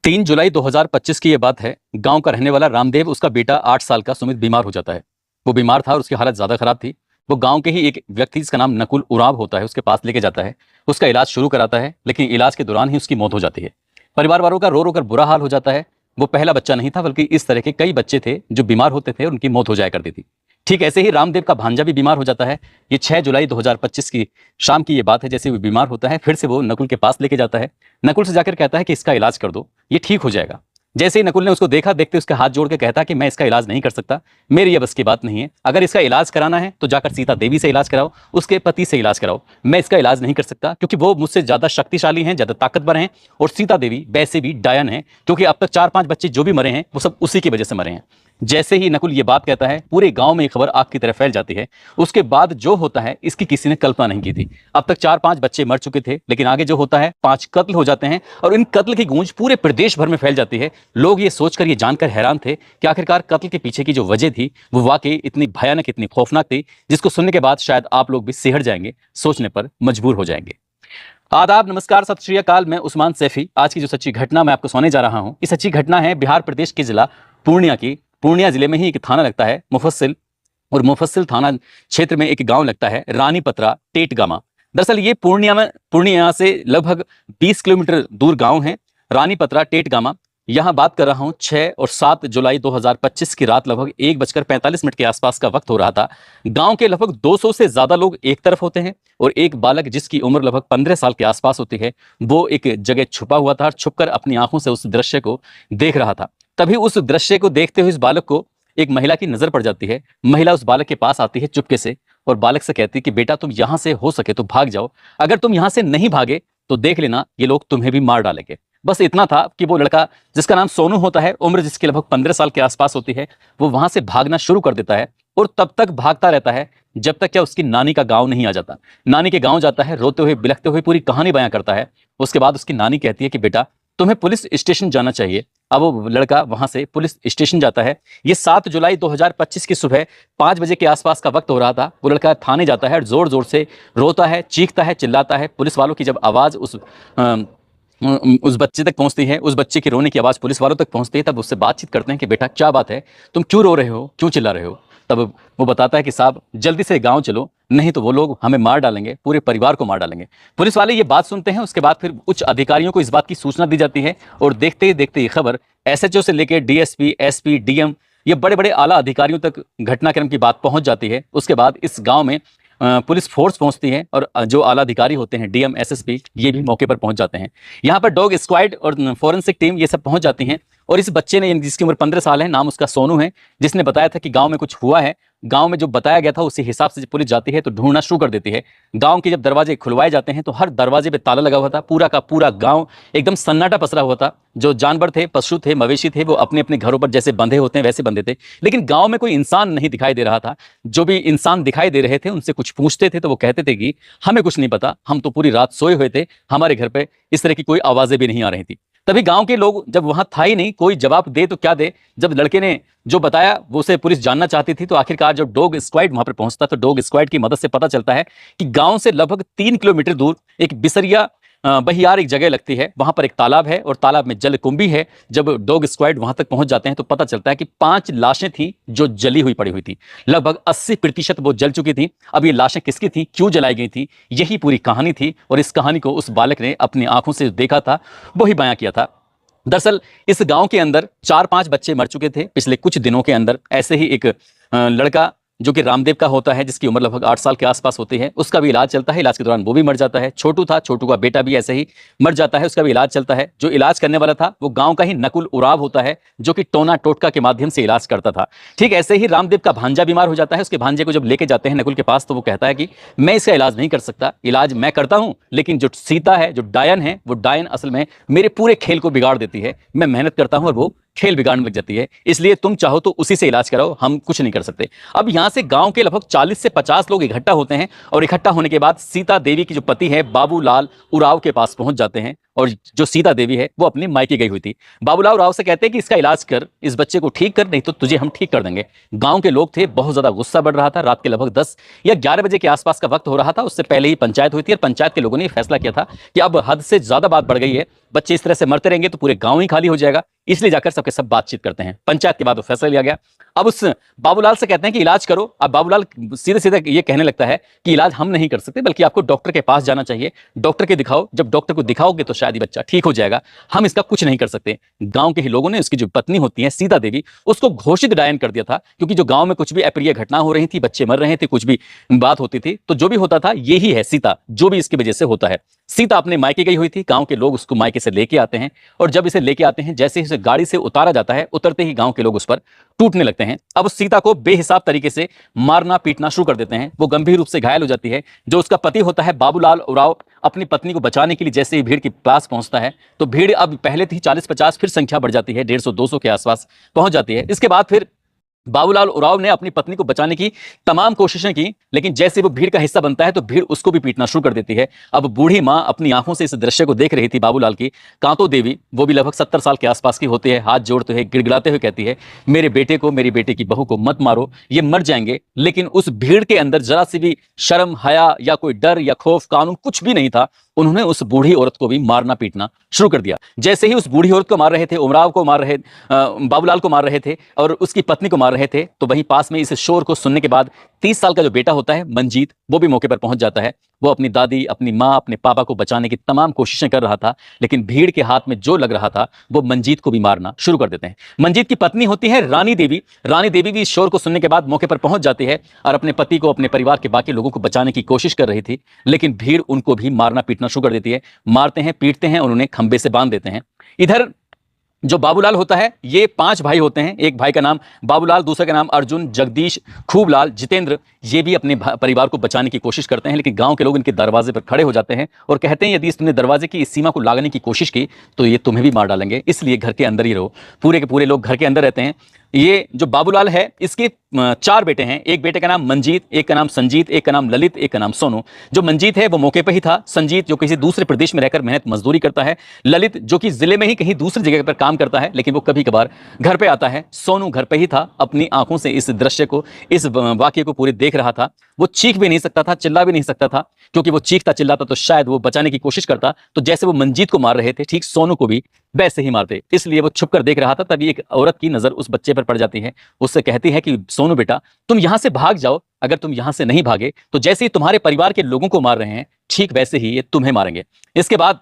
3 जुलाई 2025 की ये बात है। गांव का रहने वाला रामदेव, उसका बेटा 8 साल का सुमित बीमार हो जाता है। वो बीमार था और उसकी हालत ज़्यादा खराब थी। वो गांव के ही एक व्यक्ति जिसका नाम नकुल उरांव होता है, उसके पास लेके जाता है। उसका इलाज शुरू कराता है, लेकिन इलाज के दौरान ही उसकी मौत हो जाती है। परिवार वालों का रो रो कर बुरा हाल हो जाता है। वो पहला बच्चा नहीं था, बल्कि इस तरह के कई बच्चे थे जो बीमार होते थे और उनकी मौत हो जाया करती थी। ठीक ऐसे ही रामदेव का भांजा भी बीमार हो जाता है। ये 6 जुलाई 2025 की शाम की ये बात है। जैसे वो बीमार होता है, फिर से वो नकुल के पास लेके जाता है। नकुल से जाकर कहता है कि इसका इलाज कर दो, ये ठीक हो जाएगा। जैसे ही नकुल ने उसको देखा, देखते उसके हाथ जोड़ के कहता कि मैं इसका इलाज नहीं कर सकता, मेरी ये बस की बात नहीं है। अगर इसका इलाज कराना है तो जाकर सीता देवी से इलाज कराओ, उसके पति से इलाज कराओ। मैं इसका इलाज नहीं कर सकता, क्योंकि वो मुझसे ज़्यादा शक्तिशाली हैं, ज़्यादा ताकतवर हैं। और सीता देवी वैसे भी डायन है, क्योंकि अब तक 4-5 बच्चे जो भी मरे हैं वो सब उसी की वजह से मरे हैं। जैसे ही नकुल ये बात कहता है, पूरे गांव में ये खबर आग की तरह फैल जाती है। उसके बाद जो होता है, इसकी किसी ने कल्पना नहीं की थी। अब तक 4-5 बच्चे मर चुके थे, लेकिन आगे जो होता है, 5 कत्ल हो जाते हैं और इन कत्ल की गूंज पूरे प्रदेश भर में फैल जाती है। लोग ये सोचकर, ये जानकर हैरान थे कि आखिरकार कत्ल के पीछे की जो वजह थी वो वाकई इतनी भयानक, इतनी खौफनाक थी, जिसको सुनने के बाद शायद आप लोग भी सिहर जाएंगे, सोचने पर मजबूर हो जाएंगे। आदाब, नमस्कार, सत श्री अकाल। मैं उस्मान सैफी। आज की जो सच्ची घटना मैं आपको सुनाने जा रहा हूं, ये सच्ची घटना है बिहार प्रदेश के जिला पूर्णिया की। पूर्णिया जिले में ही एक थाना लगता है मुफस्सिल, और मुफस्सिल थाना क्षेत्र में एक गांव लगता है रानीपत्रा टेटगामा। दरअसल ये पूर्णिया से लगभग 20 किलोमीटर दूर गांव है रानीपत्रा टेटगामा। यहाँ बात कर रहा हूँ 6 और 7 जुलाई 2025 की रात लगभग 1:45 के आसपास का वक्त हो रहा था। गांव के लगभग 200 से ज्यादा लोग एक तरफ होते हैं और एक बालक जिसकी उम्र लगभग 15 साल के आसपास होती है, वो एक जगह छुपा हुआ था और छुपकर अपनी आंखों से उस दृश्य को देख रहा था। तभी उस दृश्य को देखते हुए इस बालक को एक महिला की नजर पड़ जाती है। महिला उस बालक के पास आती है चुपके से और बालक से कहती है कि बेटा, तुम यहां से हो सके तो भाग जाओ। अगर तुम यहां से नहीं भागे तो देख लेना, ये लोग तुम्हें भी मार डालेंगे। बस इतना था कि वो लड़का, जिसका नाम सोनू होता है, उम्र जिसकी लगभग 15 साल के आसपास होती है, वो वहां से भागना शुरू कर देता है और तब तक भागता रहता है जब तक क्या उसकी नानी का गांव नहीं आ जाता। नानी के गांव जाता है, रोते हुए बिलखते हुए पूरी कहानी बयां करता है। उसके बाद उसकी नानी कहती है कि बेटा, तुम्हें पुलिस स्टेशन जाना चाहिए। अब वो लड़का वहां से पुलिस स्टेशन जाता है। ये 7 जुलाई 2025 की सुबह 5 बजे के आसपास का वक्त हो रहा था। वो लड़का थाने जाता है और जोर जोर से रोता है, चीखता है, चिल्लाता है। पुलिस वालों की जब आवाज़ उस बच्चे तक पहुंचती है, उस बच्चे की रोने की आवाज़ पुलिस वालों तक पहुंचती है, तब उससे बातचीत करते हैं कि बेटा क्या बात है, तुम क्यों रो रहे हो, क्यों चिल्ला रहे हो। तब वो बताता है कि साहब जल्दी से गांव चलो, नहीं तो वो लोग हमें मार डालेंगे, पूरे परिवार को मार डालेंगे। पुलिस वाले ये बात सुनते हैं। उसके बाद फिर उच्च अधिकारियों को इस बात की सूचना दी जाती है और देखते ही देखते ये खबर एसएचओ से लेकर डीएसपी, एसपी, डीएम, ये बड़े बड़े आला अधिकारियों तक घटनाक्रम की बात पहुंच जाती है। उसके बाद इस गांव में पुलिस फोर्स पहुंचती है और जो आला अधिकारी होते हैं, डीएम, एसएसपी, ये भी मौके पर पहुंच जाते हैं। यहाँ पर डॉग स्क्वाड और फॉरेंसिक टीम ये सब पहुंच जाती हैं। और इस बच्चे ने, जिसकी उम्र 15 साल है, नाम उसका सोनू है, जिसने बताया था कि गांव में कुछ हुआ है, गांव में जो बताया गया था उसी हिसाब से पुलिस जाती है तो ढूंढना शुरू कर देती है। गांव के जब दरवाजे खुलवाए जाते हैं तो हर दरवाजे पे ताला लगा हुआ था। पूरा का पूरा गांव एकदम सन्नाटा पसरा हुआ था। जो जानवर थे, पशु थे, मवेशी थे, वो अपने अपने घरों पर जैसे बंधे होते हैं वैसे बंधे थे। लेकिन गांव में कोई इंसान नहीं दिखाई दे रहा था। जो भी इंसान दिखाई दे रहे थे उनसे कुछ पूछते थे तो वो कहते थे कि हमें कुछ नहीं पता, हम तो पूरी रात सोए हुए थे, हमारे घर पे इस तरह की कोई आवाजें भी नहीं आ रही थी। तभी गांव के लोग, जब वहां था ही नहीं, कोई जवाब दे तो क्या दे, जब लड़के ने जो बताया वो उसे पुलिस जानना चाहती थी, तो आखिरकार जब डॉग स्क्वाड वहां पर पहुंचता तो डॉग स्क्वाड की मदद से पता चलता है कि गांव से लगभग 3 किलोमीटर दूर एक बिसरिया बहियार एक जगह लगती है, वहां पर एक तालाब है और तालाब में जलकुंभी है। जब डॉग स्क्वाड वहां तक पहुंच जाते हैं तो पता चलता है कि 5 लाशें थी जो जली हुई पड़ी हुई थी। लगभग 80% वो जल चुकी थी। अब ये लाशें किसकी थी, क्यों जलाई गई थी, यही पूरी कहानी थी। और इस कहानी को उस बालक ने अपनी आंखों से देखा था, वही बयां किया था। दरअसल इस गांव के अंदर 4-5 बच्चे मर चुके थे पिछले कुछ दिनों के अंदर। ऐसे ही एक लड़का जो कि रामदेव का होता है, जिसकी उम्र लगभग 8 साल के आसपास होती है, उसका भी इलाज चलता है। इलाज के दौरान वो भी मर जाता है। छोटू था, छोटू का बेटा भी ऐसे ही मर जाता है, उसका भी इलाज चलता है। जो इलाज करने वाला था वो गांव का ही नकुल उराव होता है, जो कि टोना टोटका के माध्यम से इलाज करता था। ठीक ऐसे ही रामदेव का भांजा बीमार हो जाता है। उसके भांजे को जब लेके जाते हैं नकुल के पास तो वो कहता है कि मैं इसका इलाज नहीं कर सकता, इलाज मैं करता हूं, लेकिन जो सीता है, जो डायन है, वो डायन असल में मेरे पूरे खेल को बिगाड़ देती है। मैं मेहनत करता हूं और वो खेल बिगाड़ने लग जाती है, इसलिए तुम चाहो तो उसी से इलाज कराओ, हम कुछ नहीं कर सकते। अब यहां से गांव के लगभग 40 से 50 लोग इकट्ठा होते हैं और इकट्ठा होने के बाद सीता देवी की जो पति है बाबूलाल उराव के पास पहुंच जाते हैं और जो सीता देवी है वो अपने मायके गई हुई थी। बाबूलाल राव से कहते हैं कि इसका इलाज कर, इस बच्चे को ठीक कर, नहीं तो तुझे हम ठीक कर देंगे। गांव के लोग थे, बहुत ज्यादा गुस्सा बढ़ रहा था। रात के लगभग 10 या 11 बजे के आसपास का वक्त हो रहा था। उससे पहले ही पंचायत हुई थी और पंचायत के लोगों ने फैसला किया था कि अब हद से ज्यादा बात बढ़ गई है, बच्चे इस तरह से मरते रहेंगे तो पूरे गांव ही खाली हो जाएगा, इसलिए जाकर सबके सब बातचीत करते हैं। पंचायत के बाद वो फैसला लिया गया। अब उस बाबूलाल से कहते हैं कि इलाज करो। अब बाबूलाल सीधे सीधे ये कहने लगता है कि इलाज हम नहीं कर सकते, बल्कि आपको डॉक्टर के पास जाना चाहिए, डॉक्टर के दिखाओ, जब डॉक्टर को दिखाओगे तो शायद ये बच्चा ठीक हो जाएगा, हम इसका कुछ नहीं कर सकते। गांव के ही लोगों ने उसकी जो पत्नी होती है सीता देवी, उसको घोषित डायन कर दिया था, क्योंकि जो गांव में कुछ भी अप्रिय घटना हो रही थी, बच्चे मर रहे थे, कुछ भी बात होती थी, तो जो भी होता था यही है सीता, जो भी इसकी वजह से होता है। सीता अपने मायके गई हुई थी, गांव के लोग उसको मायके से लेके आते हैं, और जब इसे लेके आते हैं, जैसे ही इसे गाड़ी से उतारा जाता है, उतरते ही गांव के लोग उस पर टूटने लगते हैं। अब उस सीता को बेहिसाब तरीके से मारना पीटना शुरू कर देते हैं। वो गंभीर रूप से घायल हो जाती है। जो उसका पति होता है बाबूलाल उराव, अपनी पत्नी को बचाने के लिए जैसे ही भीड़ के पास पहुंचता है, तो भीड़ अब पहले थी 40-50, फिर संख्या बढ़ जाती है, 150-200 के आसपास पहुंच जाती है। इसके बाद फिर बाबूलाल उराव ने अपनी पत्नी को बचाने की तमाम कोशिशें की, लेकिन जैसे वो भीड़ का हिस्सा बनता है तो भीड़ उसको भी पीटना शुरू कर देती है। अब बूढ़ी मां अपनी आंखों से इस दृश्य को देख रही थी बाबूलाल की। कांतो देवी, वो भी लगभग 70 साल के आसपास की होती है, हाथ जोड़ते हुए गिड़गिड़ाते हुए कहती है, मेरे बेटे को, मेरी बेटे की बहू को मत मारो, ये मर जाएंगे। लेकिन उस भीड़ के अंदर जरा सी भी शर्म, हया या कोई डर या खौफ, कानून कुछ भी नहीं था। उन्होंने उस बूढ़ी औरत को भी मारना पीटना शुरू कर दिया। जैसे ही उस बूढ़ी औरत को मार रहे थे, उमराव को मार रहे, बाबूलाल को मार रहे थे और उसकी पत्नी को मार रहे थे, तो वहीं पास में इस शोर को सुनने के बाद 30 साल का जो बेटा होता है मंजीत, वो भी मौके पर पहुंच जाता है। वो अपनी दादी, अपनी माँ, अपने पापा को बचाने की तमाम कोशिशें कर रहा था, लेकिन भीड़ के हाथ में जो लग रहा था वो मंजीत को भी मारना शुरू कर देते हैं। मंजीत की पत्नी होती है रानी देवी। रानी देवी भी इस शोर को सुनने के बाद मौके पर पहुंच जाती है और अपने पति को, अपने परिवार के बाकी लोगों को बचाने की कोशिश कर रही थी, लेकिन भीड़ उनको भी मारना पीटना शुरू कर देती है। मारते हैं, पीटते हैं और उन्हें खंबे से बांध देते हैं। इधर जो बाबूलाल होता है, ये 5 भाई होते हैं। एक भाई का नाम बाबूलाल, दूसरे का नाम अर्जुन, जगदीश, खूबलाल, जितेंद्र। ये भी अपने परिवार को बचाने की कोशिश करते हैं, लेकिन गांव के लोग इनके दरवाजे पर खड़े हो जाते हैं और कहते हैं, यदि तुमने दरवाजे की इस सीमा को लागने की कोशिश की तो ये तुम्हें भी मार डालेंगे, इसलिए घर के अंदर ही रहो। पूरे के पूरे लोग घर के अंदर रहते हैं। ये जो बाबूलाल है, इसके 4 बेटे हैं। एक बेटे का नाम मंजीत, एक का नाम संजीत, एक का नाम ललित, एक का नाम सोनू। जो मंजीत है वो मौके पर ही था। संजीत जो किसी दूसरे प्रदेश में रहकर मेहनत मजदूरी करता है। ललित जो कि जिले में ही कहीं दूसरी जगह पर काम करता है, लेकिन वो कभी कभार घर पे आता है। सोनू घर पे ही था, अपनी आंखों से इस दृश्य को, इस वाक्य को पूरे देख रहा था। वो चीख भी नहीं सकता था, चिल्ला भी नहीं सकता था, क्योंकि वो चीखता चिल्लाता तो शायद वो बचाने की कोशिश करता, तो जैसे वो मंजीत को मार रहे थे, ठीक सोनू को भी वैसे ही मारते। इसलिए वो छुप कर देख रहा था। तभी एक औरत की नजर उस बच्चे पर पड़ जाती है। उससे कहती है कि सोनू बेटा, तुम यहां से भाग जाओ। अगर तुम यहां से नहीं भागे तो जैसे ही तुम्हारे परिवार के लोगों को मार रहे हैं, ठीक वैसे ही ये तुम्हें मारेंगे। इसके बाद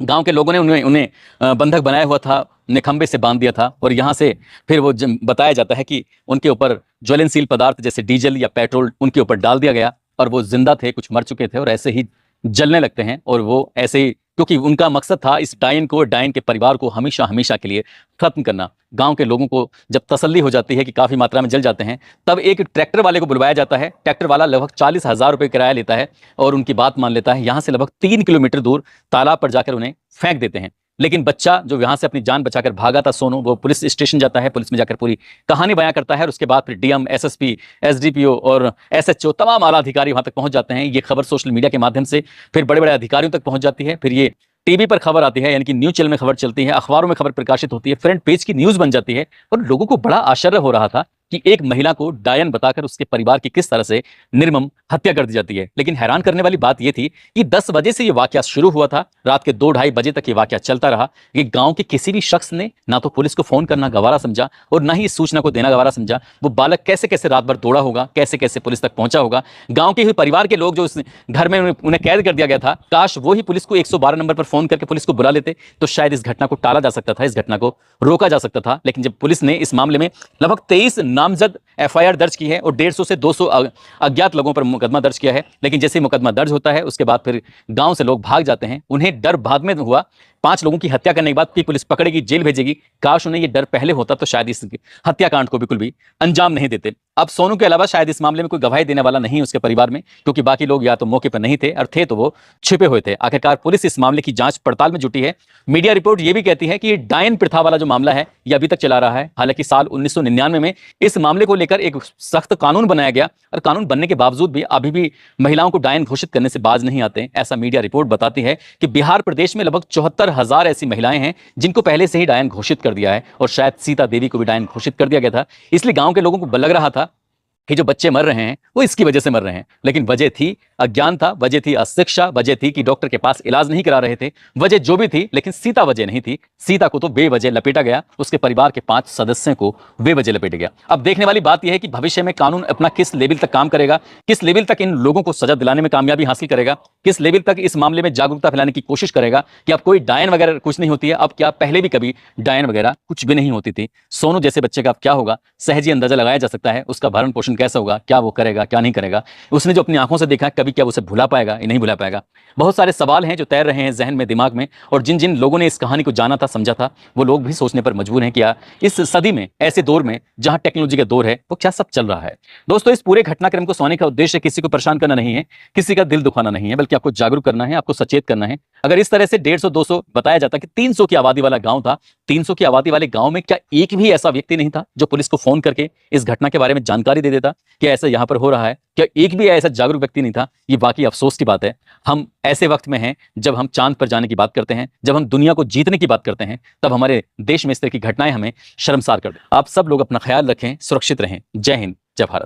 गांव के लोगों ने उन्हें बंधक बनाया हुआ था, निखंबे से बांध दिया था, और यहाँ से फिर वो बताया जाता है कि उनके ऊपर ज्वलनशील पदार्थ जैसे डीजल या पेट्रोल उनके ऊपर डाल दिया गया, और वो जिंदा थे, कुछ मर चुके थे और ऐसे ही जलने लगते हैं। और वो ऐसे ही, क्योंकि उनका मकसद था इस डायन को, डायन के परिवार को हमेशा हमेशा के लिए खत्म करना। गांव के लोगों को जब तसल्ली हो जाती है कि काफी मात्रा में जल जाते हैं, तब एक ट्रैक्टर वाले को बुलवाया जाता है। ट्रैक्टर वाला लगभग 40,000 रुपये किराया लेता है और उनकी बात मान लेता है। यहाँ से लगभग 3 किलोमीटर दूर तालाब पर जाकर उन्हें फेंक देते हैं। लेकिन बच्चा जो यहाँ से अपनी जान बचाकर भागा था, सोनू, वो पुलिस स्टेशन जाता है। पुलिस में जाकर पूरी कहानी बयां करता है, और उसके बाद फिर डीएम, एसएसपी, एसडीपीओ और एसएचओ तमाम आला अधिकारी वहां तक पहुंच जाते हैं। ये खबर सोशल मीडिया के माध्यम से फिर बड़े बड़े अधिकारियों तक पहुंच जाती है। फिर ये टीवी पर खबर आती है, यानी कि न्यूज चैनल में खबर चलती है, अखबारों में खबर प्रकाशित होती है, फ्रंट पेज की न्यूज बन जाती है। और लोगों को बड़ा आश्चर्य हो रहा था कि एक महिला को डायन बताकर उसके परिवार की किस तरह से निर्मम हत्या कर दी जाती है। लेकिन हैरान करने वाली बात यह थी कि 10 बजे से यह वाकया शुरू हुआ था, रात के 2-2:30 बजे तक ये वाकया चलता रहा। ये गांव के किसी भी शख्स ने ना तो पुलिस को फोन करना गवारा समझा और ना ही इस सूचना को देना गवारा समझा। वो बालक कैसे कैसे रात भर दौड़ा होगा, कैसे कैसे पुलिस तक पहुंचा होगा। गांव के ही परिवार के लोग जो उस घर में उन्हें कैद कर दिया गया था, काश वो ही पुलिस को 112 नंबर पर फोन करके पुलिस को बुला लेते, तो शायद इस घटना को टाला जा सकता था, इस घटना को रोका जा सकता था। लेकिन जब पुलिस ने इस मामले में लगभग 23 नामजद एफआईआर दर्ज की है और 150 से 200 अज्ञात लोगों पर मुकदमा दर्ज किया है, लेकिन जैसे ही मुकदमा दर्ज होता है उसके बाद फिर गांव से लोग भाग जाते हैं। उन्हें डर बाद में हुआ। 5 लोगों की हत्या करने के बाद पुलिस पकड़ेगी, जेल भेजेगी। काश उन्हें ये डर पहले होता तो शायद इस हत्याकांड को बिल्कुल भी अंजाम नहीं देते। अब सोनू के अलावा शायद इस मामले में कोई गवाही देने वाला नहीं है उसके परिवार में, क्योंकि बाकी लोग या तो मौके पर नहीं थे और थे तो वो छिपे हुए थे। आखिरकार पुलिस इस मामले की जांच पड़ताल में जुटी है। मीडिया रिपोर्ट ये भी कहती है कि ये डायन प्रथा वाला जो मामला है ये अभी तक चला रहा है। हालांकि साल 1999 में इस मामले को लेकर एक सख्त कानून बनाया गया और कानून बनने के बावजूद भी अभी भी महिलाओं को डायन घोषित करने से बाज नहीं आते। ऐसा मीडिया रिपोर्ट बताती है कि बिहार प्रदेश में लगभग 74,000 ऐसी महिलाएं हैं जिनको पहले से ही डायन घोषित कर दिया है, और शायद सीता देवी को भी डायन घोषित कर दिया गया था। इसलिए गांव के लोगों को लग रहा था कि जो बच्चे मर रहे हैं वो इसकी वजह से मर रहे हैं, लेकिन वजह थी अज्ञान था, वजह थी अशिक्षा, वजह थी कि डॉक्टर के पास इलाज नहीं करा रहे थे। वजह जो भी थी, लेकिन सीता वजह नहीं थी। सीता को तो बेवजह लपेटा गया, उसके परिवार के 5 सदस्यों को बेवजह लपेटा गया। अब देखने वाली बात यह है कि भविष्य में कानून अपना किस लेवल तक काम करेगा, किस लेवल तक इन लोगों को सजा दिलाने में कामयाबी हासिल करेगा, किस लेवल तक इस मामले में जागरूकता फैलाने की कोशिश करेगा कि अब कोई डायन वगैरह कुछ नहीं होती है। अब क्या पहले भी कभी डायन वगैरह कुछ भी नहीं होती थी। सोनू जैसे बच्चे का अब क्या होगा सहज ही अंदाजा लगाया जा सकता है। उसका भरण पोषण कैसा होगा, क्या वो करेगा, क्या नहीं करेगा। उसने जो अपनी आंखों से देखा, कभी क्या उसे भुला पाएगा, नहीं भुला पाएगा। बहुत सारे सवाल हैं जो तैर रहे हैं जहन में, दिमाग में, और जिन जिन लोगों ने इस कहानी को जाना था, समझा था, वो लोग भी सोचने पर मजबूर हैं कि इस सदी में, ऐसे दौर में जहां टेक्नोलॉजी का दौर है, वो क्या सब चल रहा है। दोस्तों, इस पूरे घटनाक्रम को सुनाने का उद्देश्य किसी को परेशान करना नहीं है, किसी का दिल दुखाना नहीं है, बल्कि आपको जागरूक करना है, आपको सचेत करना है। अगर इस तरह से 150-200 बताया जाता कि 300 की आबादी वाला गांव था, 300 की आबादी वाले गांव में क्या एक भी ऐसा व्यक्ति नहीं था जो पुलिस को फोन करके इस घटना के बारे में जानकारी दे देता कि ऐसा यहां पर हो रहा है? क्या एक भी ऐसा जागरूक व्यक्ति नहीं था? ये वाकई अफसोस की बात है। हम ऐसे वक्त में हैं जब हम चांद पर जाने की बात करते हैं, जब हम दुनिया को जीतने की बात करते हैं, तब हमारे देश में इस तरह की घटनाएं हमें शर्मसार कर दें। आप सब लोग अपना ख्याल रखें, सुरक्षित रहें। जय हिंद, जय भारत।